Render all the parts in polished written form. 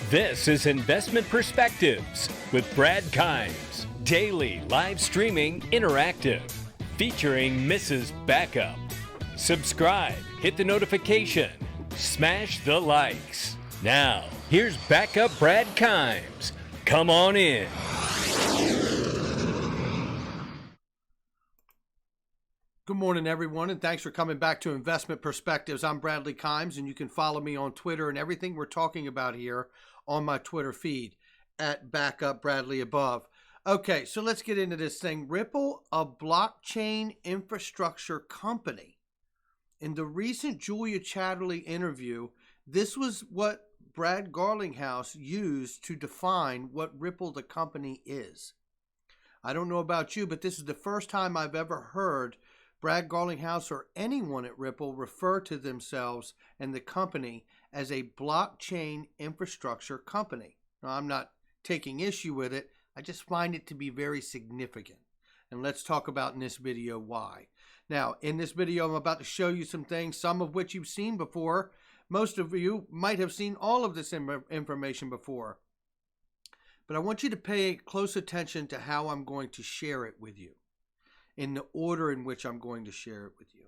This is Investment Perspectives with Brad Kimes. Daily live streaming interactive. Featuring Mrs. Backup. Subscribe, hit the notification, smash the likes. Now, here's Backup Brad Kimes. Come on in. Good morning, everyone, and thanks for coming back to Investment Perspectives. I'm Bradley Kimes, and you can follow me on Twitter and everything we're talking about here on my Twitter feed at Backup Bradley above. Okay, so let's get into this thing. Ripple, a blockchain infrastructure company. In the recent Julia Chatterley interview, this was what Brad Garlinghouse used to define what Ripple the company is. I don't know about you, but this is the first time I've ever heard Brad Garlinghouse or anyone at Ripple refer to themselves and the company as a blockchain infrastructure company. Now, I'm not taking issue with it. I just find it to be very significant. And let's talk about in this video why. Now, in this video, I'm about to show you some things, some of which you've seen before. Most of you might have seen all of this information before. But I want you to pay close attention to how I'm going to share it with you, in the order in which I'm going to share it with you.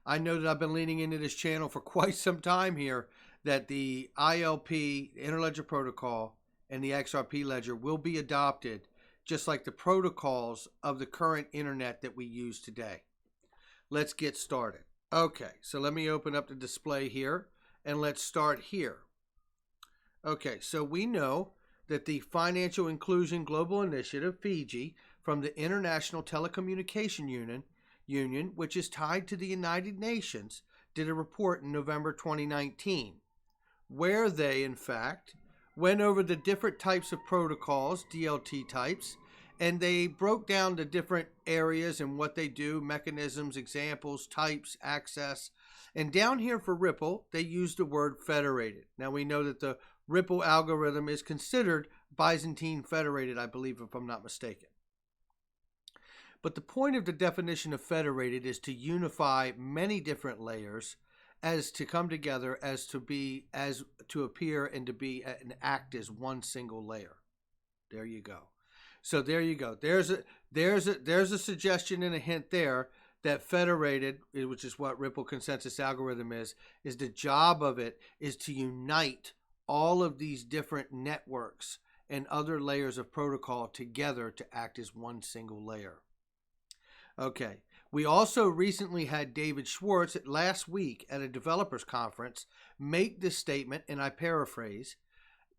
I know that I've been leaning into this channel for quite some time here that the ILP, Interledger Protocol, and the XRP Ledger will be adopted just like the protocols of the current internet that we use today. Let's get started. Okay, so let me open up the display here and let's start here. Okay, so we know that the Financial Inclusion Global Initiative, FIGI, from the International Telecommunication Union, which is tied to the United Nations, did a report in November 2019, where they, in fact, went over the different types of protocols, DLT types, and they broke down the different areas and what they do, mechanisms, examples, types, access. And down here for Ripple, they used the word federated. Now we know that the Ripple algorithm is considered Byzantine federated, I believe, if I'm not mistaken. But the point of the definition of federated is to unify many different layers as to come together as to appear and to be and act as one single layer. There you go. So there you go. There's a suggestion and a hint there that federated, which is what Ripple consensus algorithm is the job of it is to unite all of these different networks and other layers of protocol together to act as one single layer. Okay, we also recently had David Schwartz last week at a developers conference make this statement, and I paraphrase,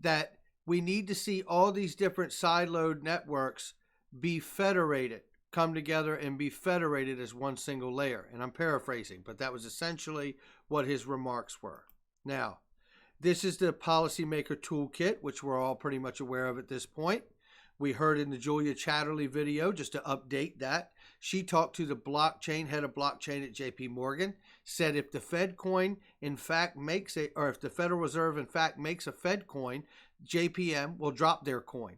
that we need to see all these different siloed networks be federated, come together and be federated as one single layer. And I'm paraphrasing, but that was essentially what his remarks were. Now, this is the policymaker toolkit, which we're all pretty much aware of at this point. We heard in the Julia Chatterley video, just to update that, she talked to the blockchain, head of blockchain at JP Morgan, said if the Fed coin in fact makes a, or if the Federal Reserve in fact makes a Fed coin, JPM will drop their coin,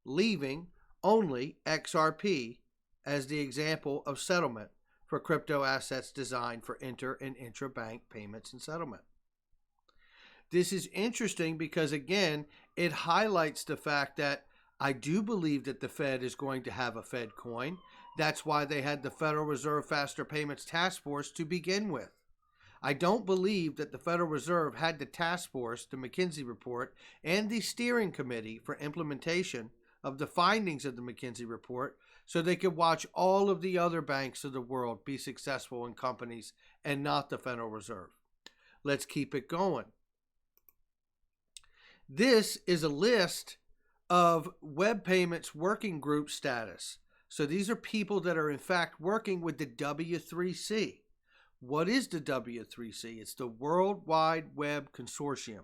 leaving only XRP as the example of settlement for crypto assets designed for inter and intra-bank payments and settlement. This is interesting because, again, it highlights the fact that I do believe that the Fed is going to have a Fed coin. That's why they had the Federal Reserve Faster Payments Task Force to begin with. I don't believe that the Federal Reserve had the task force, the McKinsey report, and the steering committee for implementation of the findings of the McKinsey report so they could watch all of the other banks of the world be successful in companies and not the Federal Reserve. Let's keep it going. This is a list of web payments working group status. So these are people that are in fact working with the W3C. What is the W3C? It's the World Wide Web Consortium.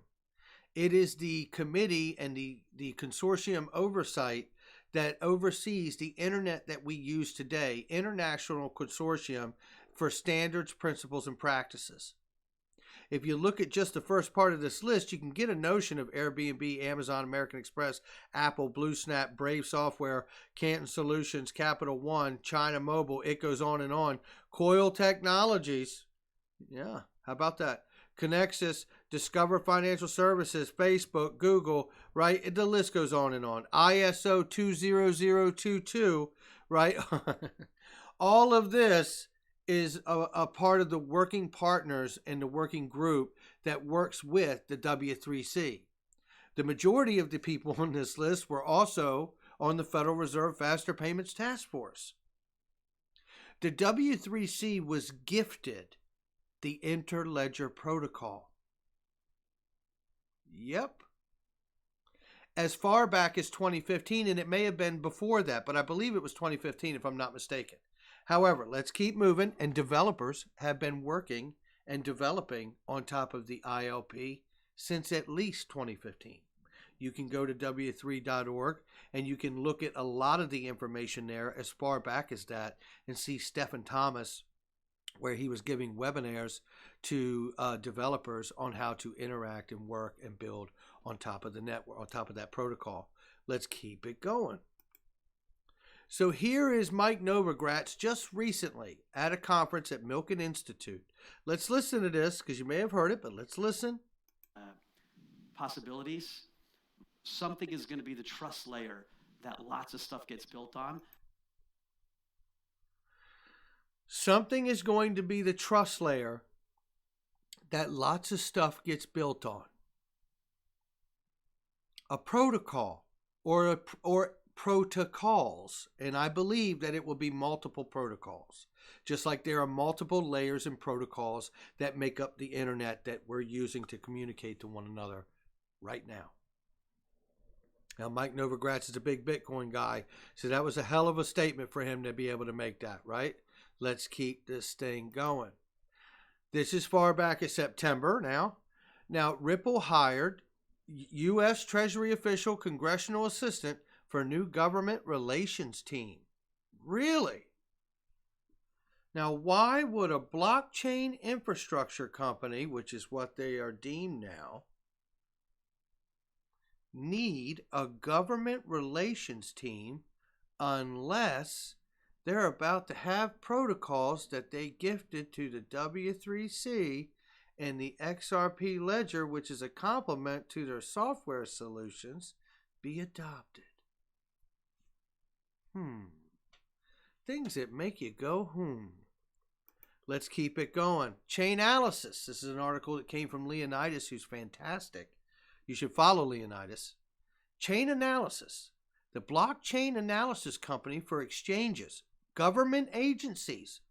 It is the committee and the consortium oversight that oversees the internet that we use today, International Consortium for Standards, Principles, and Practices. If you look at just the first part of this list, you can get a notion of Airbnb, Amazon, American Express, Apple, BlueSnap, Brave Software, Canton Solutions, Capital One, China Mobile. It goes on and on. Coil Technologies. Yeah, how about that? Connexus, Discover Financial Services, Facebook, Google, right? The list goes on and on. ISO 20022, right? All of this is a part of the working partners and the working group that works with the W3C. The majority of the people on this list were also on the Federal Reserve Faster Payments Task Force. The W3C was gifted the Interledger Protocol. Yep. As far back as 2015, and it may have been before that, but I believe it was 2015 if I'm not mistaken. However, let's keep moving, and developers have been working and developing on top of the ILP since at least 2015. You can go to w3.org and you can look at a lot of the information there as far back as that and see Stephen Thomas, where he was giving webinars to developers on how to interact and work and build on top of the network, on top of that protocol. Let's keep it going. So here is Mike Novogratz just recently at a conference at Milken Institute. Let's listen to this because you may have heard it, but let's listen. Possibilities. Something is going to be the trust layer that lots of stuff gets built on. Something is going to be the trust layer that lots of stuff gets built on. A protocol or protocols, and I believe that it will be multiple protocols, just like there are multiple layers and protocols that make up the internet that we're using to communicate to one another right now. Now, Mike Novogratz is a big Bitcoin guy, so that was a hell of a statement for him to be able to make that, right? Let's keep this thing going. This is far back as September now. Now, Ripple hired U.S. Treasury official congressional assistant for new government relations team. Really? Now, why would a blockchain infrastructure company, which is what they are deemed now, need a government relations team unless they're about to have protocols that they gifted to the W3C and the XRP ledger, which is a complement to their software solutions, be adopted? Things that make you go, Let's keep it going. Chainalysis. This is an article that came from Leonidas, who's fantastic. You should follow Leonidas. Chainalysis, the blockchain analysis company for exchanges, government agencies,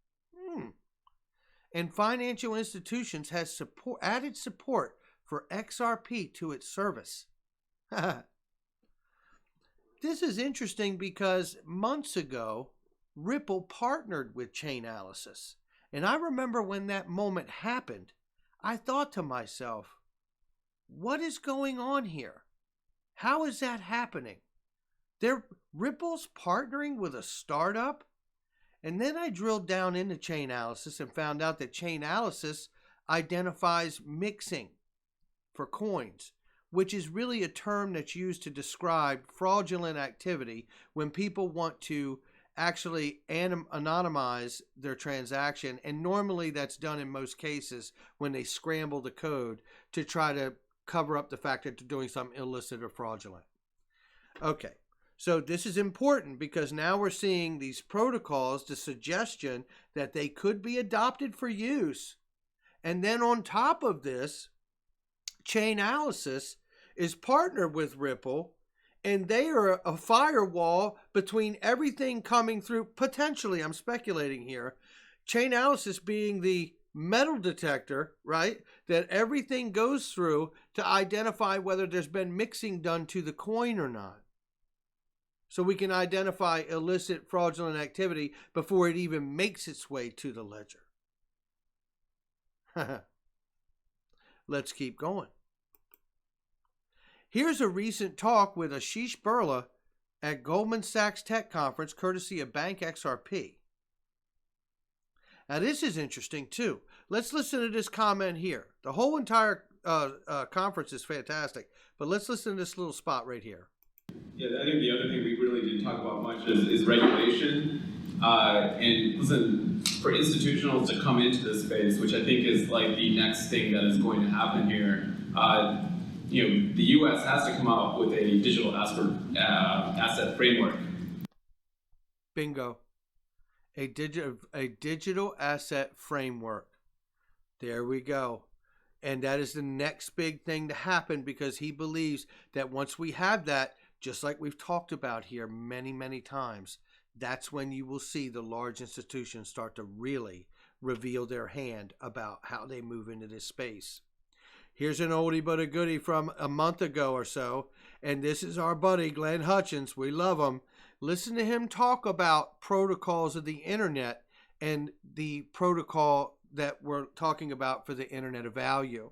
and financial institutions, has added support for XRP to its service. This is interesting because months ago, Ripple partnered with Chainalysis. And I remember when that moment happened, I thought to myself, what is going on here? How is that happening? Ripple's partnering with a startup? And then I drilled down into Chainalysis and found out that Chainalysis identifies mixing for coins, which is really a term that's used to describe fraudulent activity when people want to actually anonymize their transaction. And normally that's done in most cases when they scramble the code to try to cover up the fact that they're doing something illicit or fraudulent. Okay, so this is important because now we're seeing these protocols, the suggestion that they could be adopted for use. And then on top of this, Chainalysis is partnered with Ripple, and they are a firewall between everything coming through, potentially, I'm speculating here, Chainalysis being the metal detector, right, that everything goes through to identify whether there's been mixing done to the coin or not. So we can identify illicit fraudulent activity before it even makes its way to the ledger. Let's keep going. Here's a recent talk with Ashish Birla at Goldman Sachs Tech Conference, courtesy of Bank XRP. Now, this is interesting, too. Let's listen to this comment here. The whole entire conference is fantastic, but let's listen to this little spot right here. Yeah, I think the other thing we really didn't talk about much is regulation. And listen, for institutionals to come into this space, which I think is like the next thing that is going to happen here, the U.S. has to come up with a digital asset framework. Bingo. A digital asset framework. There we go. And that is the next big thing to happen, because he believes that once we have that, just like we've talked about here many, many times, that's when you will see the large institutions start to really reveal their hand about how they move into this space. Here's an oldie but a goodie from a month ago or so, and this is our buddy Glenn Hutchins. We love him. Listen to him talk about protocols of the internet and the protocol that we're talking about for the Internet of Value.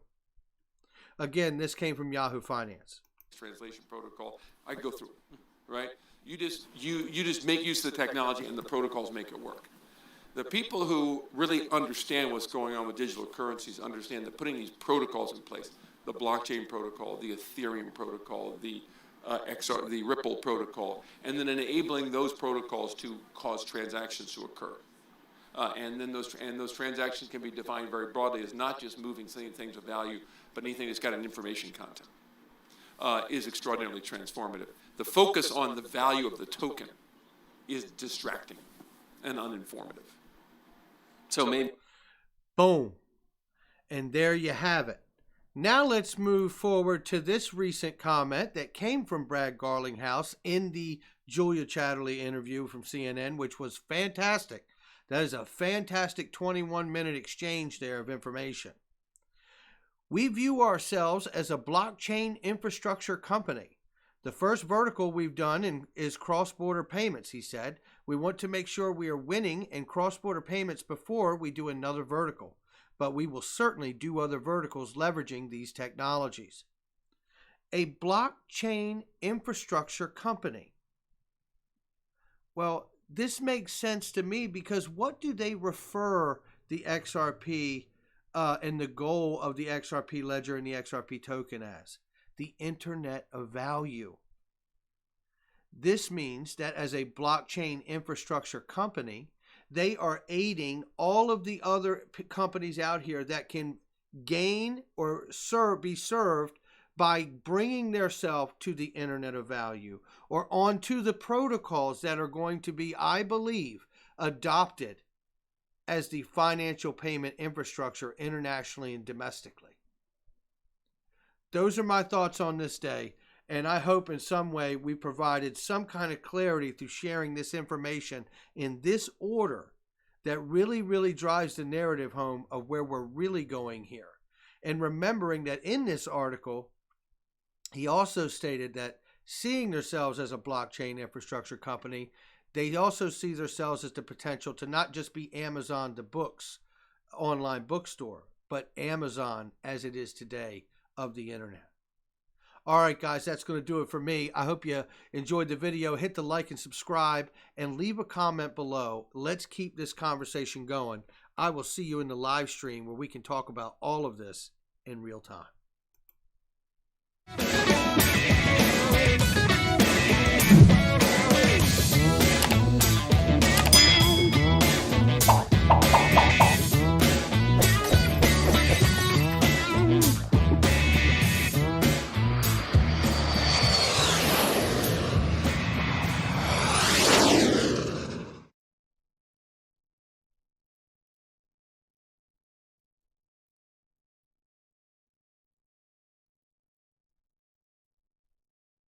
Again, this came from Yahoo Finance. Translation protocol, I go through it, right? You just make use of the technology, and the protocols make it work. The people who really understand what's going on with digital currencies understand that putting these protocols in place, the blockchain protocol, the Ethereum protocol, the the Ripple protocol, and then enabling those protocols to cause transactions to occur. And then those transactions can be defined very broadly as not just moving things of value, but anything that's got an information content. Is extraordinarily transformative. The focus on the value of the token is distracting and uninformative. So maybe... Boom. And there you have it. Now let's move forward to this recent comment that came from Brad Garlinghouse in the Julia Chatterley interview from CNN, which was fantastic. That is a fantastic 21-minute exchange there of information. We view ourselves as a blockchain infrastructure company. The first vertical we've done is cross-border payments, he said. We want to make sure we are winning in cross-border payments before we do another vertical, but we will certainly do other verticals leveraging these technologies. A blockchain infrastructure company. Well, this makes sense to me, because what do they refer the XRP and the goal of the XRP ledger and the XRP token as? The Internet of Value. This means that as a blockchain infrastructure company, they are aiding all of the other companies out here that can gain or be served by bringing themselves to the Internet of Value or onto the protocols that are going to be, I believe, adopted as the financial payment infrastructure internationally and domestically. Those are my thoughts on this day, and I hope in some way we provided some kind of clarity through sharing this information in this order that really, really drives the narrative home of where we're really going here. And remembering that in this article, he also stated that seeing themselves as a blockchain infrastructure company, they also see themselves as the potential to not just be Amazon the books, online bookstore, but Amazon as it is today of the internet. All right, guys, that's going to do it for me. I hope you enjoyed the video. Hit the like and subscribe and leave a comment below. Let's keep this conversation going. I will see you in the live stream where we can talk about all of this in real time.